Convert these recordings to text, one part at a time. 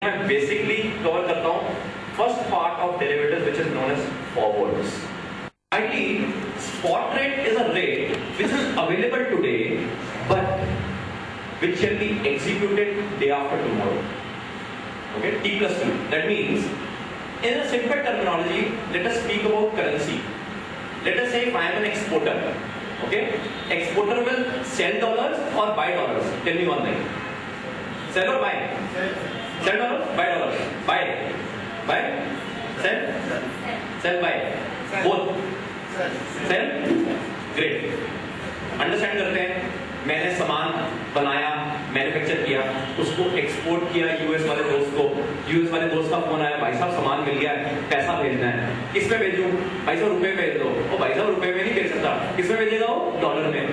मैं basically cover करता हूँ first part of derivatives which is known as forwards. Ideally, spot rate is a rate which is available today, but which shall be executed day after tomorrow. Okay, T plus 2. That means, in a simple terminology, let us speak about currency. Let us say if I am an exporter. Okay, exporter will sell dollars or buy dollars. Tell me one thing. Sell or buy? Sell dollars, buy dollars. Buy, buy, sell, sell, buy. Both. Sell, great. Understand करते हैं. मैंने सामान बनाया, manufacture किया, उसको export किया US वाले दोस्त को. यूएस वाले दोस्त का फोन आया, भाई साहब सामान मिल गया है, पैसा भेजना है. किसमें भेजूं? भाई साहब रुपए भेज दो. ओ भाई साहब रुपए में नहीं भेज सकता. किसमें भेजेगा वो? डॉलर में.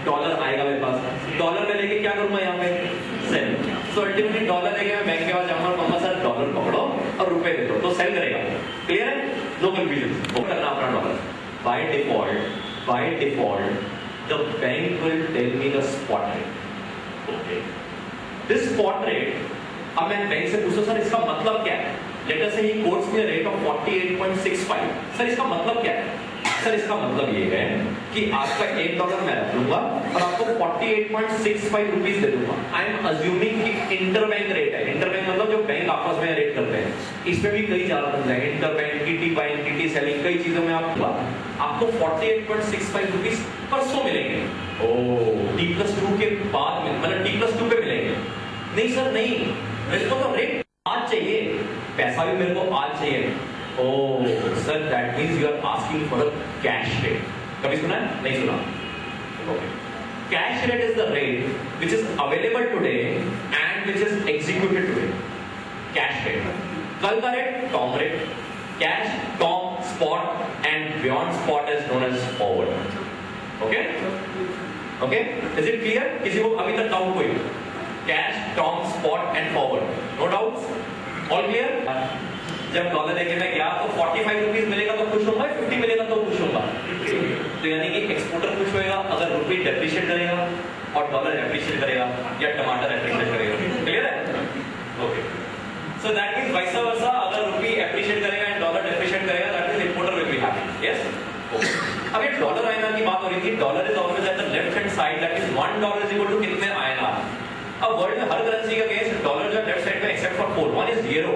डॉलर आएगा मेरे पास. डॉलर में लेके क्या करूंगा यहाँ पे? सेल. सो अल्टीमेटली डॉलर लेके मैं बैंक के पास जाऊंगा, कहूंगा सर डॉलर पकड़ो और रुपए दे दो, तो सेल करेगा. क्लियर है? No confusion. वो करना अपना dollar. By default, the bank will tell me the spot rate. Okay. This spot rate, अब मैं बैंक से पूछूं सर इसका मतलब क्या है? Let us say he quotes me a rate of 48.65. Sir इसका मतलब क्या है? सर इसका मतलब ये है कि आपका $1 मैं रख लूंगा और आपको 48.65 रुपीज दे दूंगा. आई एम अज्यूमिंग कि इंटरबैंक रेट है. इंटरबैंक मतलब जो बैंक आपस में रेट करते हैं. इसमें भी कई ज्यादा बन जाएंगे. Interbank, TT buying, TT selling, कई चीजों में आपको 48.65 रुपीज परसों मिलेंगे. ओ T+2 के बाद में, मतलब T+2 पे मिलेंगे. नहीं सर नहीं, मेरे को तो रेट आज चाहिए, पैसा भी मेरे को आज चाहिए. Oh, sir, that means you are asking for a cash rate. कभी सुना है? नहीं सुना. Okay. Cash rate is the rate which is available today and which is executed today. Cash rate. कल का rate, tom rate. Cash, tom, spot, and beyond spot is known as forward. Okay? Okay? Is it clear? किसी को अभी तक doubt कोई? Cash, tom, spot, and forward. No doubts? All clear? जब dollar लेके मैं गया तो 45 रुपीज मिलेगा तो खुश होगा, 50 मिलेगा तो खुश होगा. तो यानी कि एक्सपोर्टर खुश होएगा अगर रुपये डेप्रिशिएट करेगा और डॉलर एप्रिशिएट करेगा या टमाटर एप्रिशिएट करेगा. क्लियर है? Okay. So that means vice versa, अगर रुपये एप्रिशिएट करेगा एंड डॉलर डेप्रिशिएट करेगा, that means importer will be happy. Yes. अब ये डॉलर आईएनआर की बात हो रही थी. Dollar is always at the left hand side. That means $1 is equal to कितने आईएनआर. अब वर्ल्ड में हर करेंसी का केस डॉलर जो लेफ्ट साइड में except for 4. One is euro.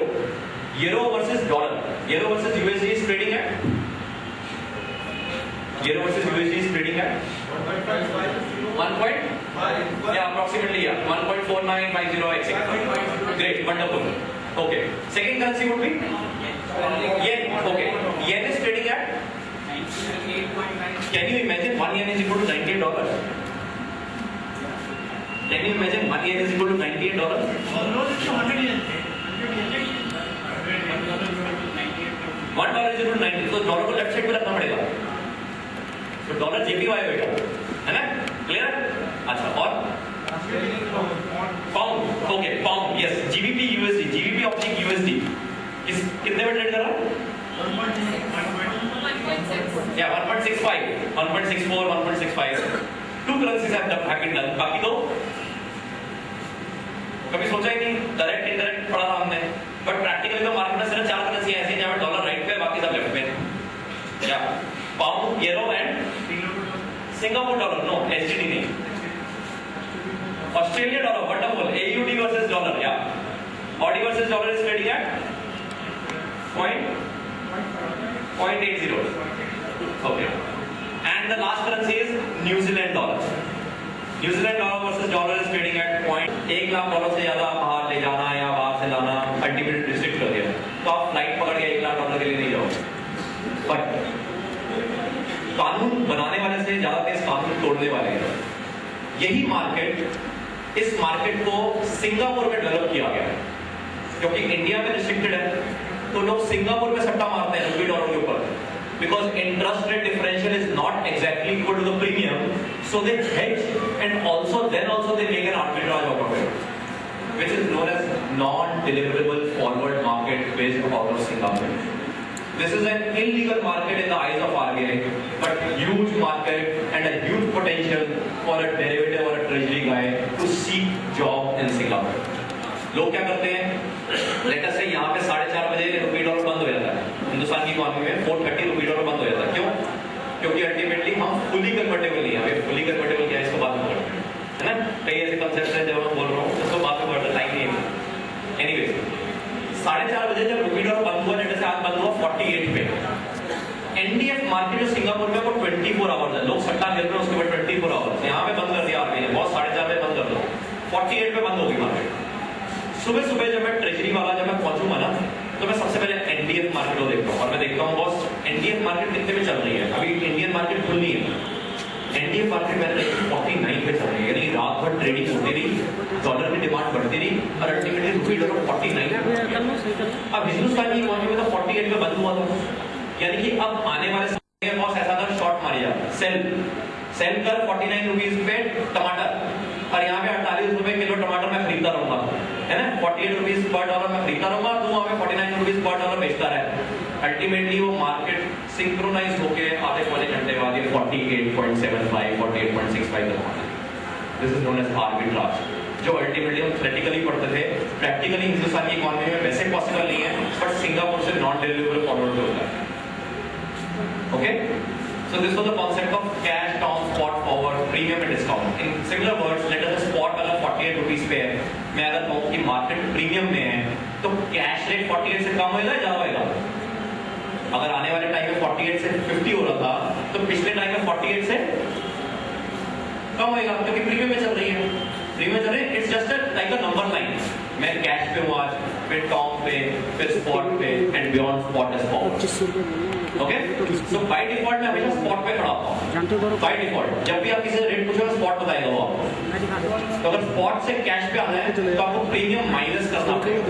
Euro versus dollar. Euro versus USD is trading at. Euro versus USD is trading at 1.5. Yeah, approximately. Yeah, 1.4950 etc. Great, wonderful. Okay. Second currency would be yen. Okay. Yen is trading at. Can you imagine 1 yen is equal to $98? Can you imagine 1 yen is equal to $98? No, it's 100 yen. $1 is equal to 90. तो dollar को left side पे रखना पड़ेगा. तो dollar JPY होगा, है ना? Clear है? अच्छा. और pound. Okay, pound. Yes. GBP USD. GBP oblique USD कितने में ट्रेड कर रहा है? 1.6. या 1.65, 1.64, 1.65. Two currencies have been done. बाकी तो कभी सोचा ही नहीं. डायरेक्ट इनडायरेक्ट पढ़ा था हमने, बट प्रैक्टिकली तो मार्केट में सिर्फ 4 करेंसी ऐसी हैं जहां डॉलर राइट पे बाकी सब लेफ्ट पे. या pound, euro and Singapore dollar. No, SGD नहीं. Australia dollar. Wonderful. AUD versus dollar. या Audi versus dollar is trading at 0.80. Okay. And the last currency is New Zealand dollar. New Zealand dollar versus dollar is trading at $1 lakh से ज्यादा बाहर ले जाना या बाहर से लाना अल्टीमेट रिस्ट्रिक्ट कर दिया, तो आप फ्लाइट पकड़ के $1 लाख के लिए नहीं जाओगे. बट कानून बनाने वाले से ज्यादा तेज कानून तोड़ने वाले हैं. यही मार्केट, इस मार्केट को सिंगापुर में डेवलप किया गया है. क्योंकि इंडिया में रिस्ट्रिक्टेड है तो लोग सिंगापुर में सट्टा मारते हैं रुपये डॉलर के ऊपर. Because interest rate differential is not exactly equal to the premium, so they hedge and also they make an arbitrage out of it, which is known as non-deliverable forward market based out of Singapore. This is an illegal market in the eyes of RBI, but huge market and a huge potential for a derivative or a treasury guy to seek job in Singapore. लोग क्या करते हैं? Economy में 430 rupees per बंद हो जाता है। क्यों? क्योंकि अल्टीमेटली हम फुली कन्वर्टेबल नहीं है। हमें फुली कन्वर्टेबल क्या है इसको बात में करते हैं, है ना। कई ऐसे कंसेप्ट है जब मैं बोल रहा हूँ इसको बात में करते टाइम नहीं है। एनीवेज 4:30 बजे जब रुपी डॉलर बंद हुआ, जैसे आज बंद हुआ 48 पे। एनडीएफ मार्केट जो सिंगापुर में वो 24 आवर्स है, लोग सट्टा खेल रहे हैं उसके बाद 24 आवर्स यहाँ पे बंद कर दिया आरबीआई ने, बहुत 4:30 बजे बंद कर दो, 48 पे बंद होगी मार्केट। सुबह सुबह जब मैं ट्रेजरी वाला जब मैं पहुंचूंगा ना, तो मैं सबसे पहले एनडीएफ मार्केट को देखता हूँ और मैं देखता हूँ बॉस एनडीएफ मार्केट कितने में चल रही है। अभी इंडियन मार्केट खुली है, एनडीएफ मार्केट मैंने देखी 49 पे चल रही है, यानी रात भर ट्रेडिंग होती रही, डॉलर की डिमांड बढ़ती रही और अल्टीमेटली रुपी डॉलर 49। अब हिंदुस्तानी इकोनॉमी में तो 48 पे बंद हुआ था, यानी कि अब आने वाले समय में बॉस ऐसा था शॉर्ट मारी जा सेल कर 49 रुपीज पे टमाटर और यहाँ पे 48 रुपए किलो टमाटर मैं खरीदता रहूंगा, है ना। 48 रुपीज पर डॉलर मैं खरीदता रहूंगा, तुम वहाँ पे 49 रुपीज पर डॉलर बेचता रहे। अल्टीमेटली वो मार्केट सिंक्रोनाइज होके आधे पौने घंटे बाद ये 48.75 48.65 तक पहुंचा। This is known as arbitrage, जो अल्टीमेटली हम थ्योरेटिकली पढ़ते थे, प्रैक्टिकली हिंदुस्तानी इकोनॉमी में वैसे पॉसिबल नहीं है, बट सिंगापुर से नॉन डिलीवरेबल फॉरवर्ड होता है। Okay, so this was the concept of cash, term, spot, forward, premium and discount. In similar words, let us spot वाला 48 रुपीस पे है, मैं अगर कहूँ कि मार्केट प्रीमियम में है, तो कैश रेट 48 से कम होगा या ज्यादा होगा? अगर आने वाले टाइम में 48 से 50 हो रहा था, तो पिछले टाइम में 48 से कम होगा, क्योंकि प्रीमियम में चल रही है। प्रीमियम चल रही है, it's just like a number line. मैं कैश पे हूँ आज, फिर टर्म पे, फिर स्पॉट पे and beyond spot is forward. Okay, so by default मैं हमेशा स्पॉट पे खड़ा होता हूँ। बाय डिफॉल्ट जब भी आप किसी से रेट पूछोगे स्पॉट बताएगा वो आपको। तो अगर स्पॉट से कैश पे आना है तो आपको प्रीमियम माइनस करना पड़ेगा।